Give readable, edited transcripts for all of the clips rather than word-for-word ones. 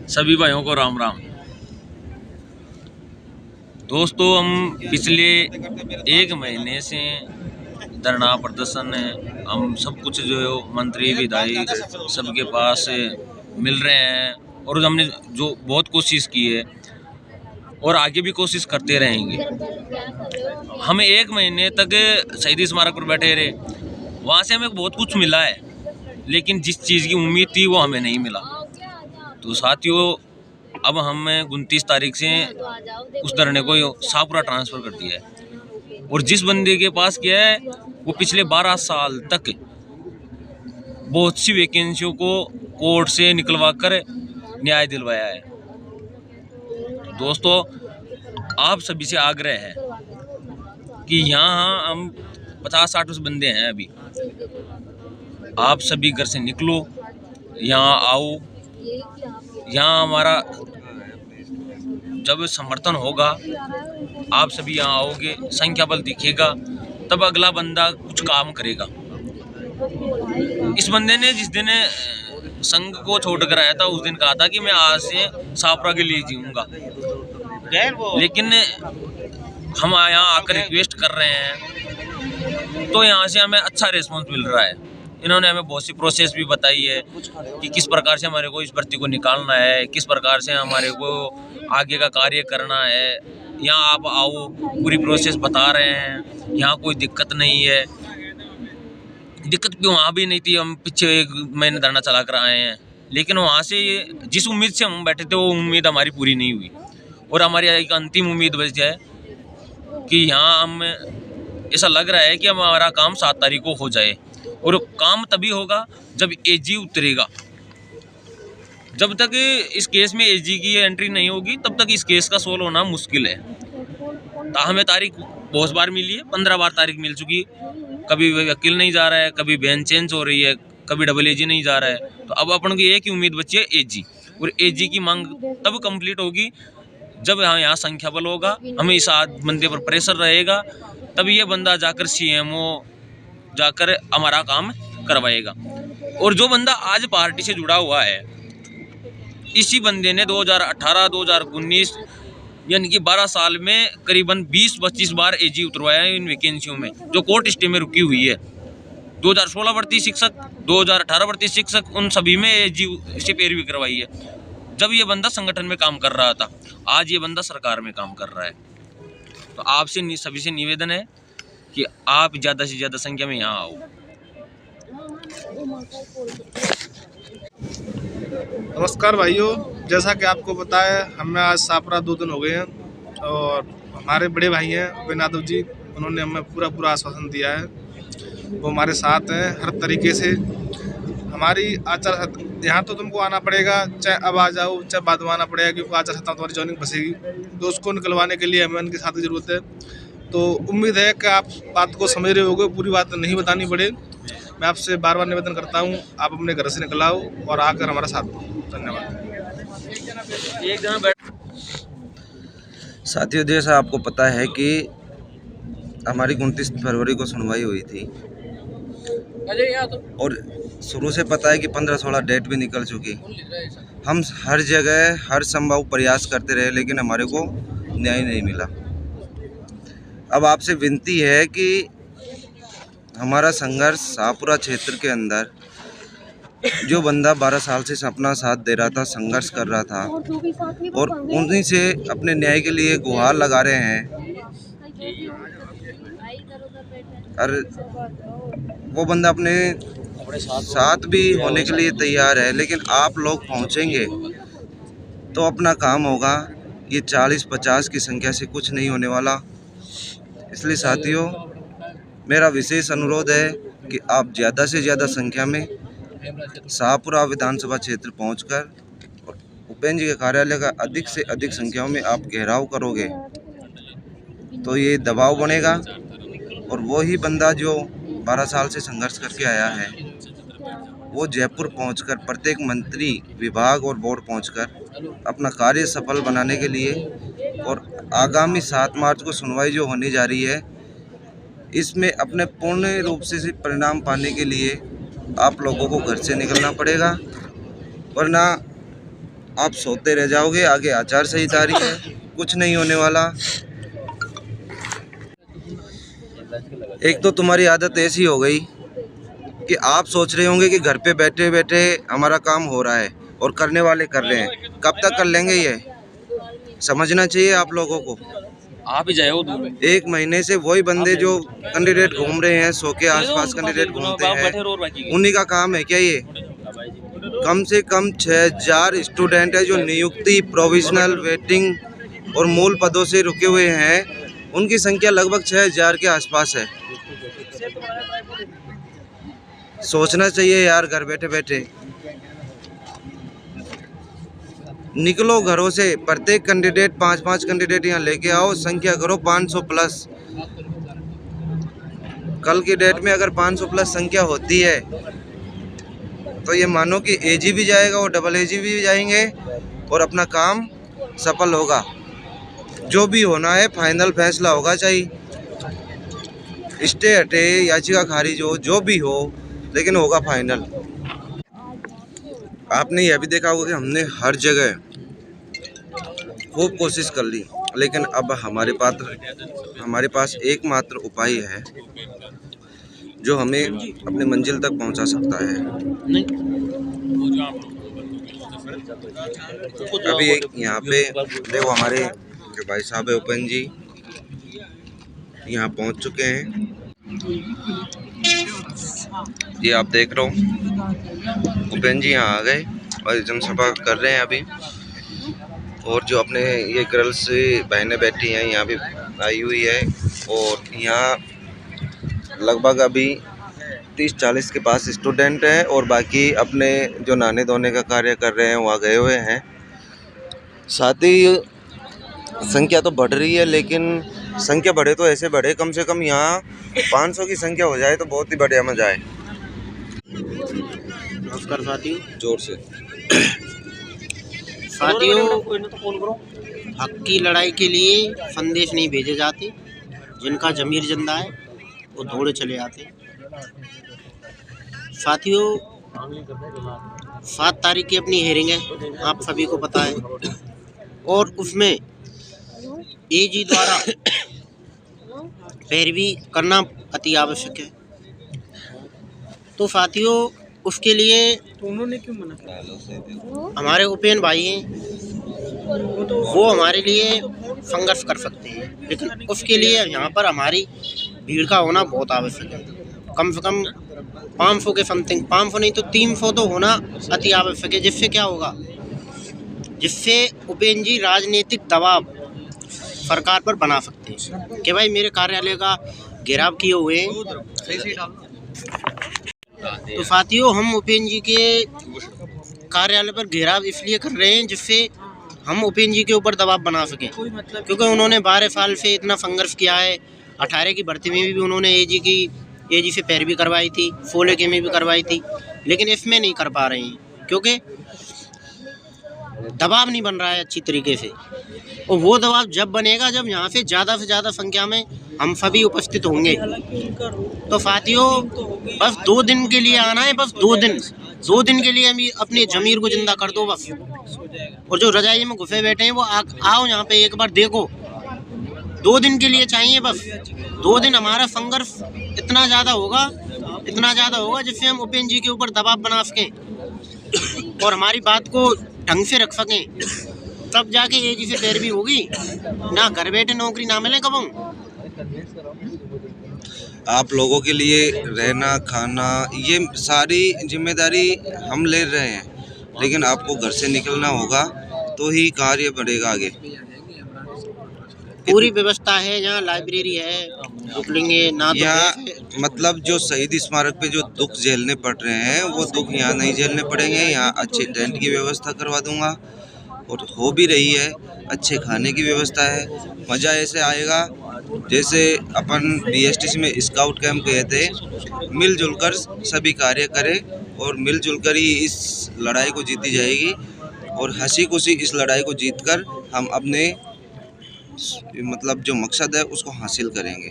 सभी भाइयों को राम राम। दोस्तों, हम पिछले 1 महीने से धरना प्रदर्शन हम सब कुछ जो मंत्री विधायक सबके पास मिल रहे हैं और हमने जो बहुत कोशिश की है और आगे भी कोशिश करते रहेंगे। हम 1 महीने तक शहीद स्मारक पर बैठे रहे, वहाँ से हमें बहुत कुछ मिला है, लेकिन जिस चीज़ की उम्मीद थी वो हमें नहीं मिला। तो साथियों, अब हमने 29 तारीख से उस धरने को शाहपुरा ट्रांसफ़र कर दिया है और जिस बंदे के पास किया है वो पिछले 12 साल तक बहुत सी वैकेंसियों को कोर्ट से निकलवा कर न्याय दिलवाया है। तो दोस्तों, आप सभी से आग्रह है कि यहाँ हम 50-60 बंदे हैं अभी, आप सभी घर से निकलो, यहाँ आओ। यहाँ हमारा जब समर्थन होगा, आप सभी यहाँ आओगे, संख्या बल दिखेगा, तब अगला बंदा कुछ काम करेगा। इस बंदे ने जिस दिन संघ को छोड़ कर आया था उस दिन कहा था कि मैं आज से शाहपुरा के लिए जीऊँगा, लेकिन हम यहाँ आकर रिक्वेस्ट कर रहे हैं तो यहाँ से हमें अच्छा रिस्पॉन्स मिल रहा है। इन्होंने हमें बहुत सी प्रोसेस भी बताई है कि किस प्रकार से हमारे को इस भर्ती को निकालना है, किस प्रकार से हमारे को आगे का कार्य करना है। यहाँ आप आओ, पूरी प्रोसेस बता रहे हैं, यहाँ कोई दिक्कत नहीं है। दिक्कत क्यों वहाँ भी नहीं थी, हम पीछे 1 महीने धरना चला कर आए हैं, लेकिन वहाँ से जिस उम्मीद से हम बैठे थे वो उम्मीद हमारी पूरी नहीं हुई और हमारी एक अंतिम उम्मीद बच जाए कि यहाँ हम ऐसा लग रहा है कि हमारा काम 7 तारीख को हो जाए। और काम तभी होगा जब एजी उतरेगा। जब तक इस केस में एजी की एंट्री नहीं होगी तब तक इस केस का सोल्व होना मुश्किल है। तो हमें तारीख बहुत बार मिली है, 15 बार तारीख मिल चुकी है, कभी वकील नहीं जा रहा है, कभी बेंच चेंज हो रही है, कभी डबल एजी नहीं जा रहा है। तो अब अपन की एक ही उम्मीद बची है, एजी। और एजी की मांग तब कंप्लीट होगी जब यहाँ संख्या बल होगा, हमें इस बंदे पर प्रेशर रहेगा, तब ये बंदा जाकर सीएमओ जाकर हमारा काम करवाएगा। और जो बंदा आज पार्टी से जुड़ा हुआ है, इसी बंदे ने 2018-2019 यानी कि 12 साल में करीबन 20-25 बार एजी उतरवाया है इन वैकेंसियों में जो कोर्ट स्टे में रुकी हुई है। 2016 भर्ती शिक्षक, 2018 भर्ती शिक्षक, उन सभी में एजी से पैरवी करवाई है जब ये बंदा संगठन में काम कर रहा था। आज ये बंदा सरकार में काम कर रहा है। तो आपसे सभी से निवेदन है कि आप ज़्यादा से ज़्यादा संख्या में यहाँ आओ। नमस्कार भाइयों, जैसा कि आपको पता है, हमें आज शाहपुरा 2 दिन हो गए हैं और हमारे बड़े भाई हैं उपेंद्र यादव जी, उन्होंने हमें पूरा आश्वासन दिया है। वो हमारे साथ हैं हर तरीके से। हमारी आचार यहाँ तो तुमको आना पड़ेगा, चाहे अब आ जाओ चाहे बाद में आना पड़ेगा, क्योंकि आचार संहिता तुम्हारी ज्वाइनिंग फंसेगी। तो उसको निकलवाने के लिए हमें उनके साथ की ज़रूरत है। तो उम्मीद है कि आप बात को समझ रहे होगे, पूरी बात नहीं बतानी पड़े। मैं आपसे बार बार निवेदन करता हूँ, आप अपने घर से निकल आओ और आकर हमारा साथ दो। धन्यवाद। साथियों, जैसा आपको पता है कि हमारी 29 फरवरी को सुनवाई हुई थी और शुरू से पता है कि 15-16 डेट भी निकल चुकी। हम हर जगह हर संभव प्रयास करते रहे, लेकिन हमारे को न्याय नहीं मिला। अब आपसे विनती है कि हमारा संघर्ष शाहपुरा क्षेत्र के अंदर जो बंदा 12 साल से अपना साथ दे रहा था, संघर्ष कर रहा था और उन्हीं से अपने न्याय के लिए गुहार लगा रहे हैं, और वो बंदा अपने साथ भी होने के लिए तैयार है, लेकिन आप लोग पहुंचेंगे तो अपना काम होगा। ये 40-50 की संख्या से कुछ नहीं होने वाला। इसलिए साथियों, मेरा विशेष अनुरोध है कि आप ज़्यादा से ज़्यादा संख्या में शाहपुरा विधानसभा क्षेत्र पहुंचकर और उपेंद्र जी के कार्यालय का अधिक से अधिक संख्याओं में आप घेराव करोगे तो ये दबाव बनेगा और वो ही बंदा जो 12 साल से संघर्ष करके आया है, वो जयपुर पहुंचकर प्रत्येक मंत्री, विभाग और बोर्ड पहुंचकर अपना कार्य सफल बनाने के लिए, और आगामी 7 मार्च को सुनवाई जो होने जा रही है, इसमें अपने पूर्ण रूप से परिणाम पाने के लिए आप लोगों को घर से निकलना पड़ेगा, वरना आप सोते रह जाओगे। आगे आचार संहिता आ रही है, कुछ नहीं होने वाला। एक तो तुम्हारी आदत ऐसी हो गई कि आप सोच रहे होंगे कि घर पे बैठे बैठे हमारा काम हो रहा है और करने वाले कर रहे हैं। कब तक कर लेंगे ये समझना चाहिए आप लोगों को। आप ही जाओ दूर। 1 महीने से वही बंदे जो कैंडिडेट घूम रहे हैं, 100 के आसपास कैंडिडेट घूमते हैं, उन्हीं का काम है क्या ये? कम से कम 6000 स्टूडेंट है जो नियुक्ति, प्रोविजनल, वेटिंग और मूल पदों से रुके हुए हैं। उनकी संख्या लगभग 6000 के आसपास है। सोचना चाहिए यार, घर बैठे बैठे निकलो घरों से। प्रत्येक कैंडिडेट 5-5 कैंडिडेट यहाँ लेके आओ, संख्या करो 500 प्लस। कल की डेट में अगर 500 प्लस संख्या होती है तो ये मानो कि एजी भी जाएगा और डबल एजी भी जाएंगे और अपना काम सफल होगा। जो भी होना है फाइनल फैसला होगा, चाहे स्टे हटे, याचिका खारिज हो, जो भी हो, लेकिन होगा फाइनल। आपने यह भी देखा होगा कि हमने हर जगह खूब कोशिश कर ली, लेकिन अब हमारे पास एकमात्र उपाय है जो हमें अपने मंजिल तक पहुंचा सकता है। अभी यहाँ पे देखो हमारे जो भाई साहब है उपन जी यहाँ पहुंच चुके हैं। ये आप देख रहे हो उपन जी यहाँ आ गए और जनसभा कर रहे हैं अभी। और जो अपने ये गर्ल्स बहनें बैठी हैं यहाँ भी आई हुई है और यहाँ लगभग अभी 30-40 के पास स्टूडेंट हैं और बाकी अपने जो नहाने धोने का कार्य कर रहे हैं वहाँ गए हुए हैं। साथ ही संख्या तो बढ़ रही है, लेकिन संख्या बढ़े तो ऐसे बढ़े, कम से कम यहाँ 500 की संख्या हो जाए तो बहुत ही बढ़िया मजा आए। नमस्कार साथियों, जोर से साथियों, हक की लड़ाई के लिए संदेश नहीं भेजे जाते। जिनका जमीर जिंदा है वो दौड़े चले आते। साथियों, 7 तारीख की अपनी हेयरिंग है, आप सभी को पता है, और उसमें एजी द्वारा पैरवी करना अति आवश्यक है। तो साथियों, उसके लिए तो उन्होंने क्यों मना किया? हमारे उपेन भाई हैं, वो हमारे लिए संघर्ष कर सकते हैं, लेकिन उसके लिए यहाँ पर हमारी भीड़ का होना बहुत आवश्यक है। कम से कम 500 के समथिंग, 500 नहीं तो 300 तो होना अति आवश्यक है। जिससे क्या होगा, जिससे उपेन जी राजनीतिक दबाव सरकार पर बना सकते हैं कि भाई मेरे कार्यालय का घेराव किए हुए हैं। तो साथियों, हम उपेन जी के कार्यालय पर घेराव इसलिए कर रहे हैं जिससे हम उपेन जी के ऊपर दबाव बना सकें, क्योंकि उन्होंने 12 साल से इतना संघर्ष किया है। 18 की भर्ती में भी उन्होंने एजी से पैरवी करवाई थी, 16 के में भी करवाई थी, लेकिन इसमें नहीं कर पा रहे हैं क्योंकि दबाव नहीं बन रहा है अच्छी तरीके से। और वो दबाव जब बनेगा जब यहाँ से ज़्यादा संख्या में हम सभी उपस्थित होंगे। तो साथियों, बस 2 दिन के लिए आना है, बस 2 दिन के लिए हम अपने जमीर को जिंदा कर दो बस। और जो रजाई में घुसे बैठे हैं वो आओ यहाँ पे एक बार देखो। 2 दिन के लिए चाहिए बस। 2 दिन हमारा संघर्ष इतना ज़्यादा होगा जिससे हम उपेन जी के ऊपर दबाव बना सकें और हमारी बात को ढंग से रख सकें, तब जाके एजी से पैरवी होगी। ना घर बैठे नौकरी ना मिले कब। आप लोगों के लिए रहना खाना ये सारी जिम्मेदारी हम ले रहे हैं, लेकिन आपको घर से निकलना होगा तो ही कार्य बढ़ेगा आगे। पूरी व्यवस्था है, यहाँ लाइब्रेरी है, रुक लेंगे ना। तो यहाँ मतलब जो शहीद स्मारक पे जो दुख झेलने पड़ रहे हैं वो दुख यहाँ नहीं झेलने पड़ेंगे। यहाँ अच्छे टेंट की व्यवस्था करवा दूंगा और हो भी रही है, अच्छे खाने की व्यवस्था है। मज़ा ऐसे आएगा जैसे अपन BSTC में स्काउट कैंप गए थे। मिलजुल कर सभी कार्य करें और मिलजुल कर ही इस लड़ाई को जीती जाएगी और हंसी खुशी इस लड़ाई को जीतकर हम अपने मतलब जो मकसद है उसको हासिल करेंगे।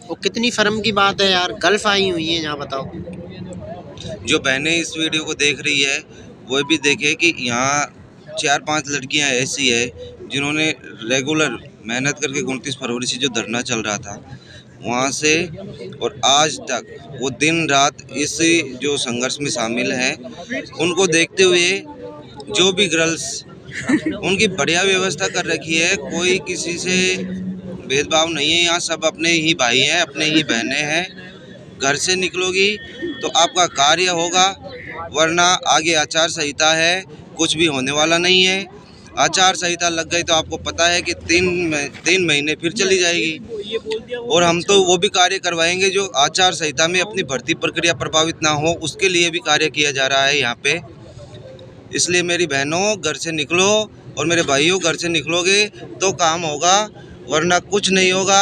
वो कितनी शर्म की बात है यार, गर्ल्स आई हुई हैं यहाँ, बताओ। जो बहनें इस वीडियो को देख रही है वो भी देखे कि यहाँ 4-5 लड़कियां ऐसी है जिन्होंने रेगुलर मेहनत करके 29 फरवरी से जो धरना चल रहा था वहाँ से और आज तक वो दिन रात इस जो संघर्ष में शामिल हैं, उनको देखते हुए जो भी गर्ल्स उनकी बढ़िया व्यवस्था कर रखी है। कोई किसी से भेदभाव नहीं है, यहाँ सब अपने ही भाई हैं, अपने ही बहनें हैं। घर से निकलोगी तो आपका कार्य होगा, वरना आगे आचार संहिता है, कुछ भी होने वाला नहीं है। आचार संहिता लग गई तो आपको पता है कि 3 महीने फिर चली जाएगी और हम तो वो भी कार्य करवाएंगे जो आचार संहिता में अपनी भर्ती प्रक्रिया प्रभावित ना हो, उसके लिए भी कार्य किया जा रहा है यहाँ पे। इसलिए मेरी बहनों घर से निकलो और मेरे भाइयों घर से निकलोगे तो काम होगा, वरना कुछ नहीं होगा।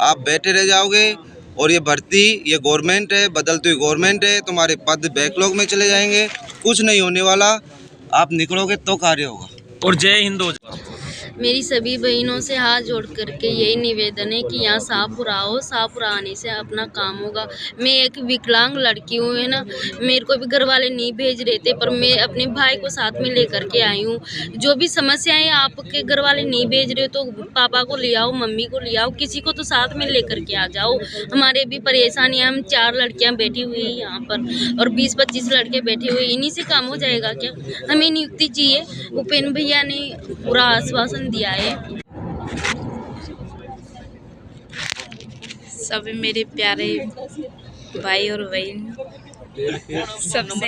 आप बैठे रह जाओगे और ये भर्ती ये गवर्नमेंट है, बदलती हुई गवर्नमेंट है, तुम्हारे पद बैकलॉग में चले जाएंगे, कुछ नहीं होने वाला। आप निकलोगे तो कार्य होगा। और जय हिंद हो। मेरी सभी बहनों से हाथ जोड़ करके यही निवेदन है कि यहाँ शाहपुरा आओ, शाहपुरा आने से अपना काम होगा। मैं एक विकलांग लड़की हूँ, है ना, मेरे को भी घर वाले नहीं भेज रहे थे, पर मैं अपने भाई को साथ में लेकर के आई हूँ। जो भी समस्याएं आपके घर वाले नहीं भेज रहे तो पापा को ले आओ, मम्मी को ले आओ, किसी को तो साथ में लेकर के आ जाओ। हमारे भी परेशानी, हम 4 लड़कियाँ बैठी हुई हैं यहाँ पर और 20-25 लड़के बैठे हुए, इन्हीं से काम हो जाएगा क्या? हमें नियुक्ति चाहिए। उपेंद्र भैया ने पूरा आश्वासन दिया है। सभी मेरे प्यारे भाई और बहन, सबसे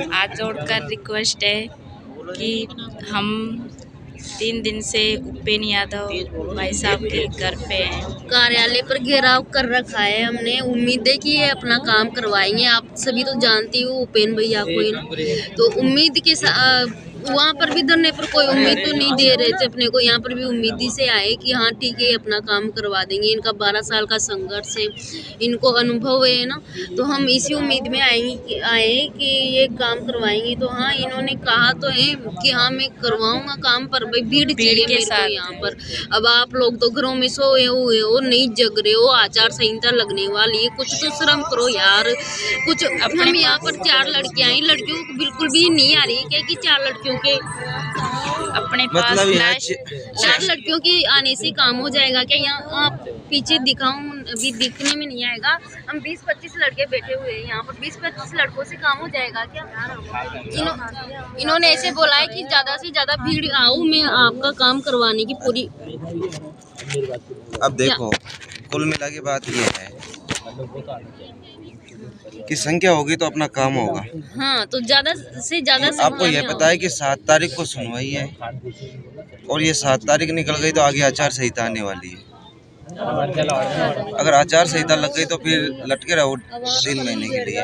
हाथ जोड़कर रिक्वेस्ट है कि हम 3 दिन से उपेंद्र यादव भाई साहब के घर पे हैं। कार्यालय पर घेराव कर रखा है हमने, उम्मीद है कि ये अपना काम करवाएंगे। आप सभी तो जानती हो उपेंद्र भैया को ही ना, तो उम्मीद के साथ वहाँ पर भी धरने पर कोई उम्मीद तो नहीं दे रहे थे अपने को, यहाँ पर भी उम्मीद से आए कि हाँ ठीक है अपना काम करवा देंगे। इनका 12 साल का संघर्ष है, इनको अनुभव है ना, तो हम इसी उम्मीद में आए कि ये काम करवाएंगे। तो हाँ, इन्होंने कहा तो है कि हाँ मैं करवाऊंगा काम, पर भाई भीड़ चाहिए मेरे को यहाँ पर। अब आप लोग तो घरों में सोए हुए हो, नहीं जग रहे हो, आचार संहिता लगने वाली है, कुछ तो शर्म करो यार। कुछ हम यहाँ पर 4 लड़कियाँ हैं, लड़कियों को बिल्कुल भी नहीं आ रही है कि 4 लड़कियों के अपने पास मतलब 4 लड़कियों के आने से काम हो जाएगा क्या? यहाँ आप पीछे दिखाऊं, अभी दिखने में नहीं आएगा। हम 20-25 लड़के बैठे हुए हैं यहाँ पर, 20-25 लड़कों से काम हो जाएगा क्या? इन्होंने ऐसे बोला है कि ज़्यादा से ज़्यादा भीड़ आओ, मैं आपका काम करवाने की पूरी। अब देखो, कुल मिला के बात ये है कि संख्या होगी तो अपना काम होगा। हाँ, तो ज़्यादा से ज़्यादा आपको यह पता है कि 7 तारीख को सुनवाई है और ये 7 तारीख निकल गई तो आगे आचार संहिता आने वाली है। अगर आचार संहिता लग गई तो फिर लटके रहो 3 महीने के लिए।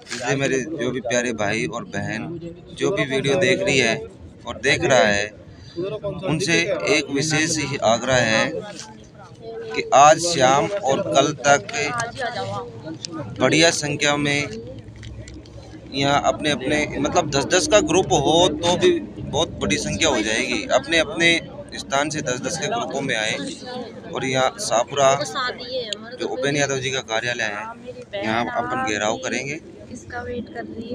इसलिए मेरे जो भी प्यारे भाई और बहन जो भी वीडियो देख रही है और देख रहा है, उनसे एक विशेष ही आग्रह है कि आज शाम और कल तक बढ़िया संख्या में यहाँ अपने अपने मतलब 10-10 का ग्रुप हो तो भी बहुत बड़ी संख्या हो जाएगी। अपने अपने स्थान से 10-10 के ग्रुपों में आए और यहाँ शाहपुरा जो उपेंद्र यादव जी का कार्यालय है, यहाँ अपन घेराव करेंगे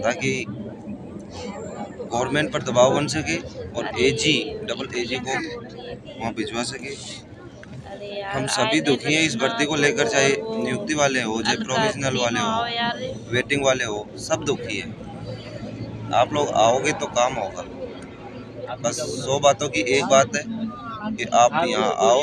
ताकि गवर्नमेंट पर दबाव बन सके और डबल एजी को वहाँ भिजवा सके। हम सभी दुखी हैं इस भर्ती को लेकर, चाहे नियुक्ति वाले हो, चाहे प्रोविजनल वाले हो, वेटिंग वाले हो, सब दुखी है। आप लोग आओगे तो काम होगा। बस 100 बातों की एक बात है कि आप यहाँ आओ,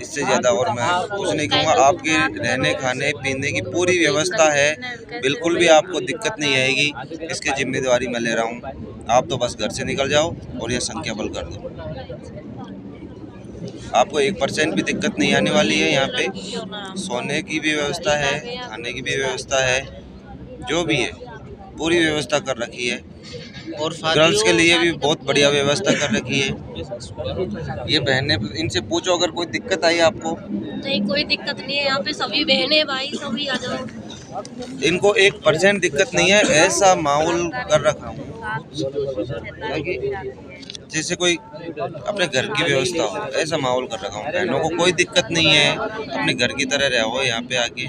इससे ज़्यादा और मैं कुछ नहीं कहूँगा। आपके रहने खाने पीने की पूरी व्यवस्था है, बिल्कुल भी आपको दिक्कत नहीं आएगी। इसकी जिम्मेदारी मैं ले रहा हूँ। आप तो बस घर से निकल जाओ और यह संख्या बल कर दो। आपको 1% भी दिक्कत नहीं आने वाली है। यहाँ पे सोने की भी व्यवस्था है, खाने की भी व्यवस्था है, जो भी है पूरी व्यवस्था कर रखी है। और गर्ल्स के लिए भी बहुत बढ़िया व्यवस्था कर रखी है। ये बहनें, इनसे पूछो अगर कोई दिक्कत आई आपको। नहीं, कोई दिक्कत नहीं है, यहाँ पे सभी बहनें भाई सभी आ जाओ। इनको 1% दिक्कत नहीं है, ऐसा माहौल कर रखा हूँ जैसे कोई अपने घर की व्यवस्था हो, ऐसा माहौल कर रखा हूँ। बहनों को कोई दिक्कत नहीं है, अपने घर की तरह रहो यहाँ पे आके।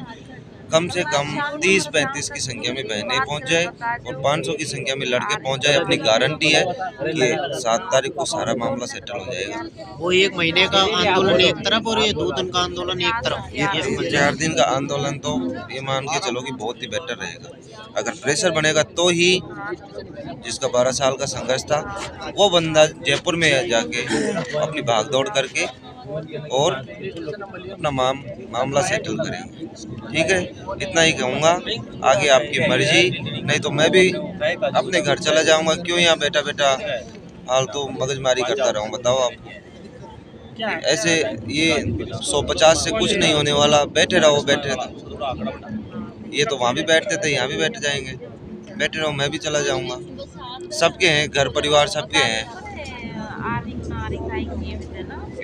कम से कम 30-35 की संख्या में बहनें पहुंच जाए और 500 की संख्या में लड़के पहुंच जाए। अपनी गारंटी है कि 7 तारीख को सारा मामला सेटल हो जाएगा। वो 1 महीने का आंदोलन एक तरफ और ये 2 दिन का आंदोलन एक तरफ, ये 4 दिन का आंदोलन तो ये मान के चलो कि बहुत ही बेटर रहेगा। अगर प्रेशर बनेगा तो ही जिसका 12 साल का संघर्ष था वो बंदा जयपुर में जाके अपनी भागदौड़ करके और अपना मामला सेटल करेंगे। ठीक है, इतना ही कहूँगा। आगे आपकी मर्जी, नहीं तो मैं भी अपने घर चला जाऊँगा। क्यों यहाँ बैठा बैठा फालतू मगजमारी करता रहूँ, बताओ आप। ऐसे ये 150 से कुछ नहीं होने वाला। बैठे रहो, बैठे तो ये तो वहाँ भी बैठते थे, यहाँ भी बैठ जाएंगे। बैठे रहो, मैं भी चला जाऊँगा। सबके हैं, घर परिवार सबके हैं,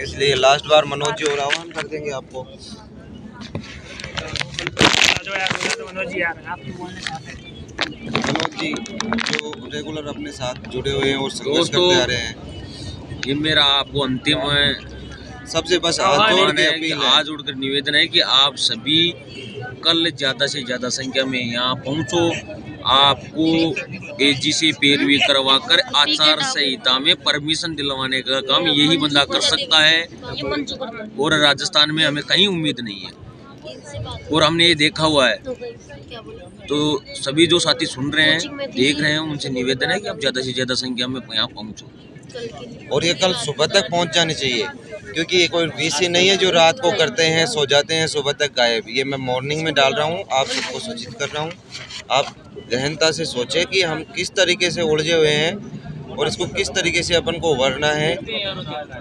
इसलिए लास्ट बार मनोज जी और आह्वान कर देंगे आपको। मनोज जी जो रेगुलर अपने साथ जुड़े हुए हैं और संघर्ष करते आ रहे हैं, ये मेरा आपको अंतिम सबसे बस हाथ जोड़कर निवेदन है कि आप सभी कल ज़्यादा से ज़्यादा संख्या में यहाँ पहुँचो। आपको एजी से पैरवी करवा कर आचार संहिता में परमिशन दिलवाने का काम यही बंदा कर सकता है, और राजस्थान में हमें कहीं उम्मीद नहीं है और हमने ये देखा हुआ है। तो सभी जो साथी सुन रहे हैं, देख रहे हैं, उनसे निवेदन है कि आप ज़्यादा से ज़्यादा संख्या में यहाँ पहुँचो। और ये कल सुबह तक पहुंच जानी चाहिए, क्योंकि ये कोई वीसी नहीं है जो रात को करते हैं, सो जाते हैं, सुबह तक गायब। ये मैं मॉर्निंग में डाल रहा हूँ, आप सबको सूचित कर रहा हूँ। आप गहनता से सोचें कि हम किस तरीके से उलझे हुए हैं और इसको किस तरीके से अपन को उभरना है।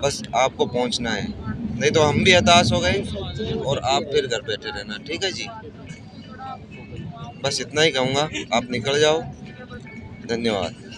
बस आपको पहुँचना है, नहीं तो हम भी हताश हो गए और आप फिर घर बैठे रहना। ठीक है जी, बस इतना ही कहूँगा। आप निकल जाओ। धन्यवाद।